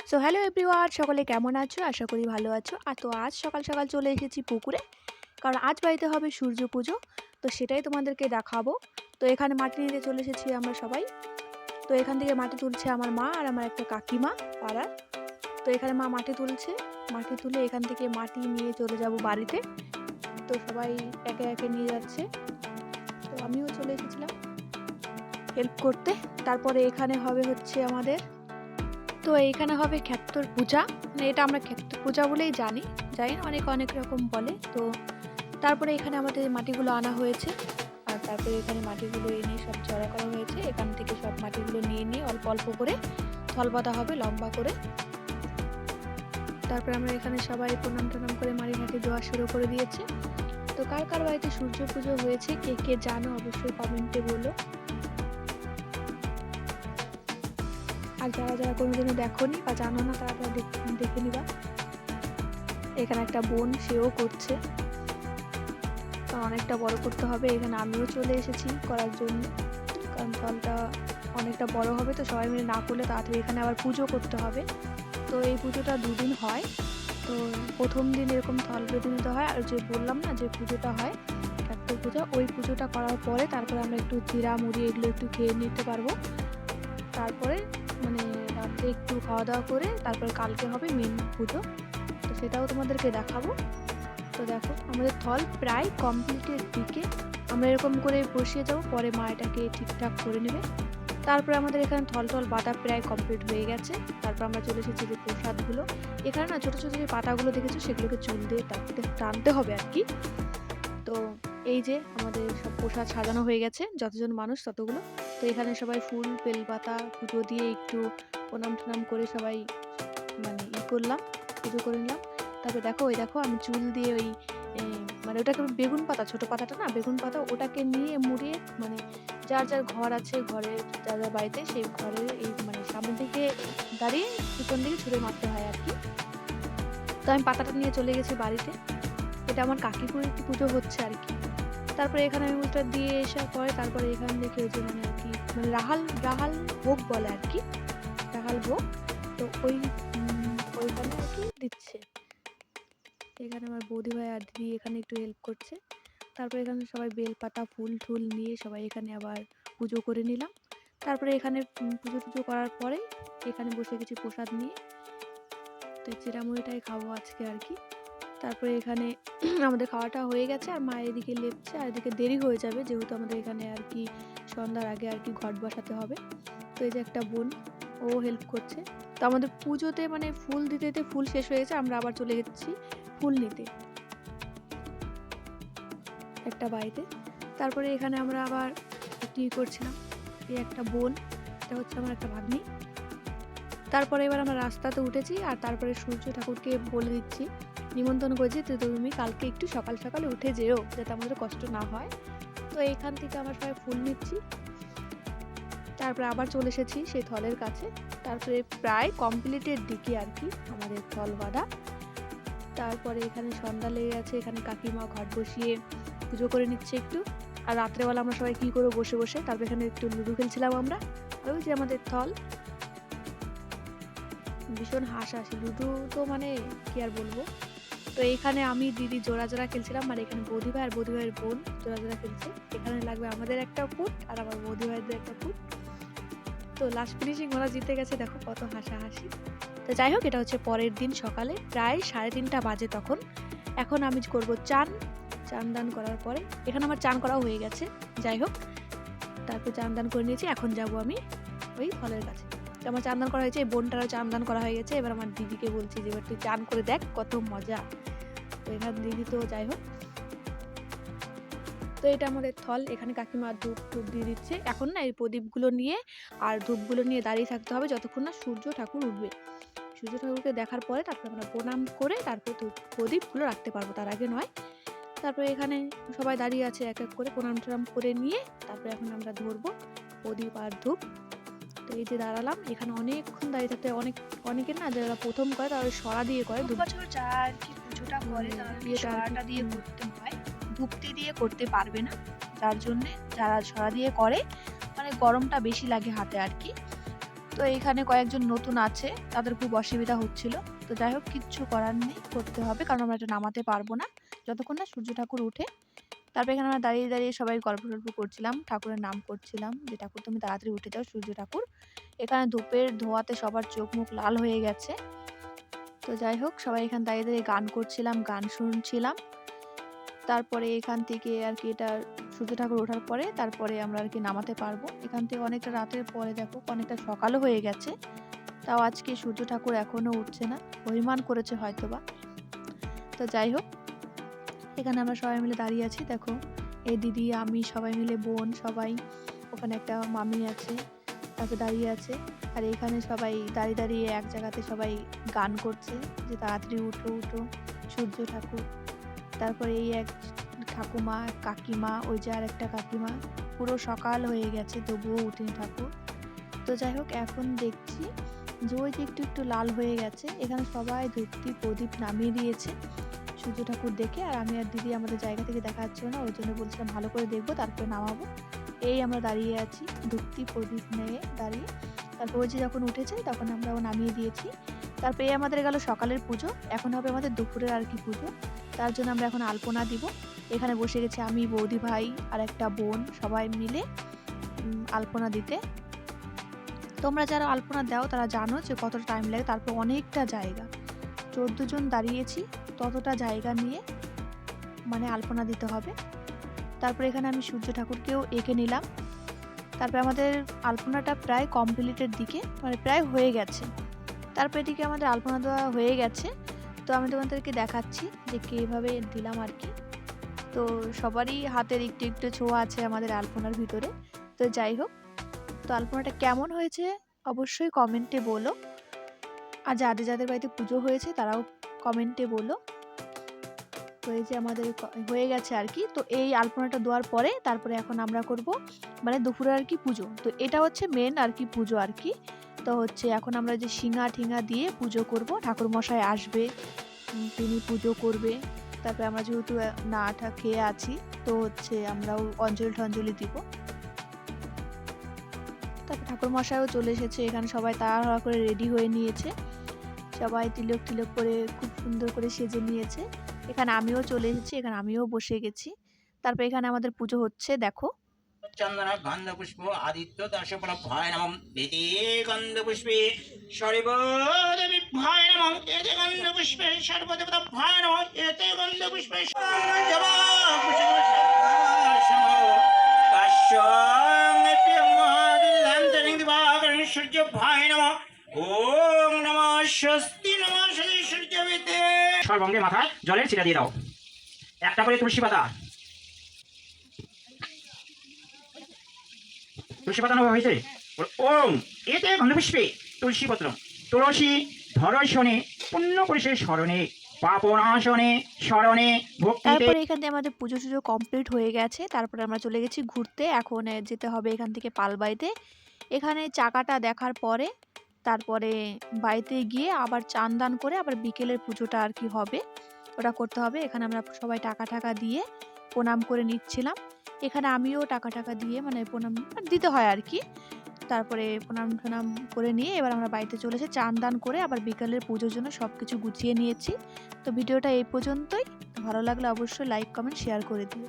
So hello everyone, সকলে কেমন আছো? আশা করি ভালো আছো। তো আজ সকাল সকাল চলে এসেছি পুকুরে, কারণ আজ বাড়িতে হবে সূর্য পুজো। তো সেটাই তোমাদেরকে দেখাবো। তো এখানে মাটি নিতে চলে এসেছি আমরা সবাই। তো এখান থেকে মাটি তুলছে আমার মা আর আমার একটা কাকিমা পাড়ার। তো এখানে মা মাটি তুলছে, মাটি তুলে এখান থেকে মাটি নিয়ে চলে যাব বাড়িতে। তো সবাই একে একে নিয়ে যাচ্ছে। তো আমিও চলে এসেছিলাম হেল্প করতে। তারপরে এখানে হবে হচ্ছে আমাদের, তো এইখানে হবে ক্ষেত্রর পূজা। মানে এটা আমরা ক্ষেত্র পূজা বলেই জানি, জানি না, অনেক অনেক রকম বলে। তো তারপরে এখানে আমাদের মাটিগুলো আনা হয়েছে, আর তারপরে এখানে মাটিগুলো এনে সব জড়া করা হয়েছে। এখান থেকে সব মাটিগুলো নিয়ে নিয়ে অল্প অল্প করে থল বাঁধা হবে লম্বা করে। তারপরে আমরা এখানে সবাই প্রণাম টনাম করে মাটি ঘাটে দেওয়া শুরু করে দিয়েছে। তো কার কার বাড়িতে সূর্য পুজো হয়েছে কে কে জানো অবশ্যই কমেন্টে বলো। আর যারা যারা কোনোদিনও দেখোনি বা জানো না তারা দেখে নিবা। এখানে একটা বোন, সেও করছে, অনেকটা বড় করতে হবে। এখানে আমিও চলে এসেছি করার জন্য, কারণ ফলটা অনেকটা বড় হবে। তো সবাই মিলে না করলে তাড়াতাড়ি এখানে আবার পুজো করতে হবে। তো এই পুজোটা দুদিন হয়। তো প্রথম দিন এরকম থল বেঁধে নিতে হয়, আর যে বললাম না যে পুজোটা হয় কার্তিক পূজা, ওই পুজোটা করার পরে তারপরে আমরা একটু চিড়া মুড়ি এগুলো একটু খেয়ে নিতে পারবো। তারপরে মানে রাত্রে একটু খাওয়া দাওয়া করে তারপরে কালকে হবে মেন পুজো। তো সেটাও তোমাদেরকে দেখাবো। তো দেখো আমাদের থল প্রায় কমপ্লিটের দিকে। আমরা এরকম করে বসিয়ে যাবো, পরে মা এটাকে ঠিকঠাক করে নেবে। তারপরে আমাদের এখানে থল বাটা প্রায় কমপ্লিট হয়ে গেছে। তারপর আমরা চলে এসেছি যে প্রসাদগুলো। এখানে না ছোটো ছোটো যে পাতাগুলো দেখেছো সেগুলোকে চুল দিয়ে টানতে হবে আর কি। তো এই যে আমাদের সব প্রসাদ সাজানো হয়ে গেছে, যতজন মানুষ ততগুলো। তো এখানে সবাই ফুল বেলপাতা পুজো দিয়ে একটু প্রণাম টনাম করে সবাই মানে করলাম, পুজো করে নিলাম। তারপরে দেখো ওই দেখো আমি চুল দিয়ে ওই মানে ওটাকে বেগুন পাতা, ছোট পাতাটা না বেগুন পাতা, ওটাকে নিয়ে মুড়িয়ে মানে যার যার ঘর আছে, ঘরে যার যার বাড়িতে সেই ঘরের এই মানে সামনের দিকে দাঁড়িয়ে পিছন দিকে ছুঁড়ে মারতে হয় আর কি। তো আমি পাতাটা নিয়ে চলে গেছি বাড়িতে। এটা আমার কাকিপুর একটি পুজো হচ্ছে আর কি। তারপরে এখানে আমি ওটা দিয়ে আসার পরে তারপরে এখান থেকে ওই যে মানে আর কি মানে রাহাল রাহাল ভোগ বলে আর কি, রাহাল ভোগ। তো ওইখানে আর কি দিচ্ছে। এখানে আমার বৌদি ভাই আর দিদি এখানে একটু হেল্প করছে। তারপরে এখানে সবাই বেলপাতা ফুল টুল নিয়ে সবাই এখানে আবার পুজো করে নিলাম। তারপরে এখানে পুজো টুজো করার পরে এখানে বসে গেছি প্রসাদ নিয়ে। তো চিড়ামুড়িটাই খাবো আজকে আর কি। তারপরে এখানে আমাদের খাওয়াটা হয়ে গেছে, আর মা এদিকে লেপছে, আর এদিকে দেরি হয়ে যাবে যেহেতু আমাদের এখানে আর কি সন্ধ্যার আগে আর কি ঘট বসাতে হবে। তো এই যে একটা বোন, ও হেল্প করছে। তো আমাদের পুজোতে মানে ফুল দিতে দিতে ফুল শেষ হয়ে গেছে, আমরা আবার চলে গেছি ফুল নিতে একটা বাড়িতে। তারপরে এখানে আমরা আবার কি করছিলাম, এই একটা বোন, এটা হচ্ছে আমার একটা ভাগ্নি। তারপরে এবার আমরা রাস্তাতে উঠেছি, আর তারপরে সূর্য ঠাকুরকে বলে দিচ্ছি, নিমন্ত্রণ করেছি তো তুমি কালকে একটু সকাল সকালে উঠে যেও, যাতে আমাদের কষ্ট না হয়। তো এইখান থেকে আমরা সবাই ফুল নিচ্ছি। তারপরে আবার চলে এসেছি সেই থলের কাছে। তারপরে প্রায় কমপ্লিটের দিকে আর কি আমাদের থল বাঁধা। তারপরে এখানে সন্ধ্যা লেগে গেছে, এখানে কাকিমা ঘট বসিয়ে পুজো করে নিচ্ছে একটু। আর রাত্রেবেলা আমরা সবাই কী করবো বসে বসে, তারপরে এখানে একটু লুডো খেলছিলাম আমরা। আর ওই যে আমাদের থল, ভীষণ হাসাহাসি লুডো, তো মানে কি আর বলবো। তো এইখানে আমি দিদি জোড়া জোড়া খেলছিলাম, আর এখানে বৌদি ভাই আর বৌদি ভাইয়ের বোন জোড়া জোড়া খেলছে। এখানে লাগবে আমাদের একটা ফুট আর আমার বৌদি ভাইদের একটা ফুট। তো লাস্ট ফিনিশিং ওরা জিতে গেছে, দেখো কত হাসাহাসি। তো যাই হোক, এটা হচ্ছে পরের দিন সকালে প্রায় 3:30 বাজে তখন। এখন আমি করব চান দান করার পরে। এখানে আমার চান করাও হয়ে গেছে, যাই হোক। তারপর চান দান করে নিয়েছি, এখন যাব আমি ওই ফলের কাছে। আমার চান দান করা হয়েছে, এই বোনটারও চান দান করা হয়ে গেছে। এবার আমার দিদিকে বলছি যে এবার তুই চান করে দেখ কত মজা। তো এখানে দিদি, তো যাই হোক। তো এটা আমাদের থল, এখানে কাকিমা ধূপ দিয়ে দিচ্ছে। এখন না এই প্রদীপগুলো নিয়ে আর ধূপগুলো নিয়ে দাঁড়িয়ে থাকতে হবে যতক্ষণ না সূর্য ঠাকুর উঠবে। সূর্য ঠাকুরকে দেখার পরে তারপরে আমরা প্রণাম করে তারপরে প্রদীপগুলো রাখতে পারবো, তার আগে নয়। তারপরে এখানে সবাই দাঁড়িয়ে আছে এক এক করে প্রণাম টনাম করে নিয়ে তারপরে এখন আমরা ধরবো প্রদীপ আর ধূপ। তো এই যে দাঁড়ালাম, এখানে অনেকক্ষণ দাঁড়িয়ে থাকতে। অনেকের না যারা প্রথম করে তারা সরা দিয়ে করে, দু বছর যারা আর কি পুজোটা করে তারা সরাটা দিয়ে করতে হয়, ধূপটি দিয়ে করতে পারবে না। যার জন্যে যারা সরা দিয়ে করে মানে গরমটা বেশি লাগে হাতে আর কি। তো এইখানে কয়েকজন নতুন আছে, তাদের খুব অসুবিধা হচ্ছিল। তো যাই হোক, কিচ্ছু করার নেই, করতে হবে, কারণ আমরা এটা নামাতে পারবো না যতক্ষণ না সূর্য ঠাকুর উঠে। তারপর এখানে আমরা দাঁড়িয়ে দাঁড়িয়ে সবাই গল্প টল্প করছিলাম, ঠাকুরের নাম করছিলাম যে ঠাকুর তুমি তাড়াতাড়ি উঠে যাও সূর্য ঠাকুর। এখানে ধূপের ধোঁয়াতে সবার চোখ মুখ লাল হয়ে গেছে। তো যাই হোক, সবাই এখানে দাঁড়িয়ে দাঁড়িয়ে গান করছিলাম, গান শুনছিলাম। তারপরে এখান থেকে আর কি এটা সূর্য ঠাকুর ওঠার পরে তারপরে আমরা আর কি নামাতে পারবো। এখান থেকে অনেকটা রাতের পরে দেখো অনেকটা সকালও হয়ে গেছে, তাও আজকে সূর্য ঠাকুর এখনো উঠছে না, অভিমান করেছে হয়তোবা। তো যাই হোক, এখানে আমরা সবাই মিলে দাঁড়িয়ে আছি, দেখো এই দিদি আমি সবাই মিলে বোন সবাই, ওখানে একটা মামি আছে তাকে দাঁড়িয়ে আছে। আর এখানে সবাই দাঁড়িয়ে দাঁড়িয়ে এক জায়গাতে সবাই গান করছে যে তাড়াতাড়ি উঠো উঠো সূর্য ঠাকুর। তারপরে এই এক ঠাকুমা কাকিমা, ওই যে আর একটা কাকিমা, পুরো সকাল হয়ে গেছে তবুও উঠেনি ঠাকুর। তো যাই হোক, এখন দেখছি যে ওই যে একটু একটু লাল হয়ে গেছে, এখানে সবাই ধূপটি প্রদীপ নামিয়ে দিয়েছে সূর্য ঠাকুর দেখে। আর আমি আর দিদি আমাদের জায়গা থেকে দেখা যাচ্ছিল না, ওই জন্য বলছিলাম ভালো করে দেখবো তারপরে নামাবো। এই আমরা দাঁড়িয়ে আছি ধূপটি প্রদীপ নিয়ে দাঁড়িয়ে। তারপর ওই যে যখন উঠেছে তখন আমরাও নামিয়ে দিয়েছি। তারপরে এই আমাদের গেল সকালের পুজো, এখন হবে আমাদের দুপুরের আর কি পুজো। তার জন্য আমরা এখন আলপনা দিব। এখানে বসে গেছি আমি, বৌদি ভাই আর একটা বোন, সবাই মিলে আলপনা দিতে। তোমরা যারা আলপনা দাও তারা জানো যে কতটা টাইম লাগে। তারপর অনেকটা জায়গা, 14 জন দাঁড়িয়েছি, ততটা জায়গা নিয়ে মানে আলপনা দিতে হবে। তারপর এখানে আমি সূর্য ঠাকুরকেও এঁকে নিলাম। তারপরে আমাদের আলপনাটা প্রায় কমপ্লিটের দিকে, মানে প্রায় হয়ে গেছে। তারপর এদিকে আমাদের আলপনা দেওয়া হয়ে গেছে। তো আমি তোমাদেরকে দেখাচ্ছি যে কীভাবে দিলাম আর কি। তো সবারই হাতের একটু একটু ছোঁয়া আছে আমাদের আলপনার ভিতরে। তো যাই হোক, তো আলপনাটা কেমন হয়েছে অবশ্যই কমেন্টে বলো। আর যাদের যাদের বাড়িতে পুজো হয়েছে তারাও কমেন্টে বলো। তো এই যে আমাদের হয়ে গেছে আর কি। তো এই আলপনাটা দেওয়ার পরে তারপরে এখন আমরা করব মানে দুপুরে আর কি পুজো। তো এটা হচ্ছে মেন আর কি পুজো আর কি। তো হচ্ছে এখন আমরা যে শিঙা ঠিঙা দিয়ে পুজো করব, ঠাকুর মশাই আসবে, তিনি পুজো করবে। তারপরে আমরা যেহেতু না খেয়ে আছি, তো হচ্ছে আমরাও অঞ্জলি টঞ্জলি দিব। তারপর ঠাকুর মশাইও চলে এসেছে, এখানে সবাই তাড়াহুড়া করে রেডি হয়ে নিয়েছে, সবাই তিলক টিলক করে খুব সুন্দর করে সেজে নিয়েছে। এখানে আমিও চলে এসেছি, এখানে আমিও বসে গেছি। তারপর এখানে আমাদের পুজো হচ্ছে, দেখো চন্দন গন্ধ পুষ্প আদিত্য দশ প্রভায় নমঃ এতে গন্ধ পুষ্পে সর্বদেবীভ্যায় নমঃ এতে গন্ধ পুষ্পে সর্বদেবতাভ্যায় নমঃ এতে গন্ধ পুষ্পে সূর্যভ্যায় নমঃ ওম নমঃ স্বস্তি নমঃ সূর্যবিতে। সর্বঙ্গে মাথায় জলের ছিটা দিয়ে দাও, একটা করে তুলসী পাতা, তুলসী পাতা নেওয়া হয়েছে। ওম এতে গন্ধপুষ্পে তুলসী পত্র তুলসী ধরশনে পুণ্য পুরুষের স্মরণে পাপনাশনে স্মরণে ভক্তিতে। তারপরে এখান থেকে আমাদের পুজো টুজো কমপ্লিট হয়ে গেছে। তারপরে আমরা চলে গেছি ঘুরতে, এখন যেতে হবে এখান থেকে পালবাইতে। এখানে চাকাটা দেখার পরে তারপরে বাড়িতে গিয়ে আবার চান দান করে আবার বিকেলের পুজোটা আর কি হবে, ওটা করতে হবে। এখানে আমরা সবাই টাকা টাকা দিয়ে প্রণাম করে নিচ্ছিলাম। এখানে আমিও টাকা টাকা দিয়ে মানে প্রণাম দিতে হয় আর কি। তারপরে প্রণাম টনাম করে নিয়ে এবার আমরা বাড়িতে চলে এসে চান দান করে আবার বিকালের পুজোর জন্য সব কিছু গুছিয়ে নিয়েছি। তো ভিডিওটা এই পর্যন্তই, ভালো লাগলে অবশ্যই লাইক কমেন্ট শেয়ার করে দিও।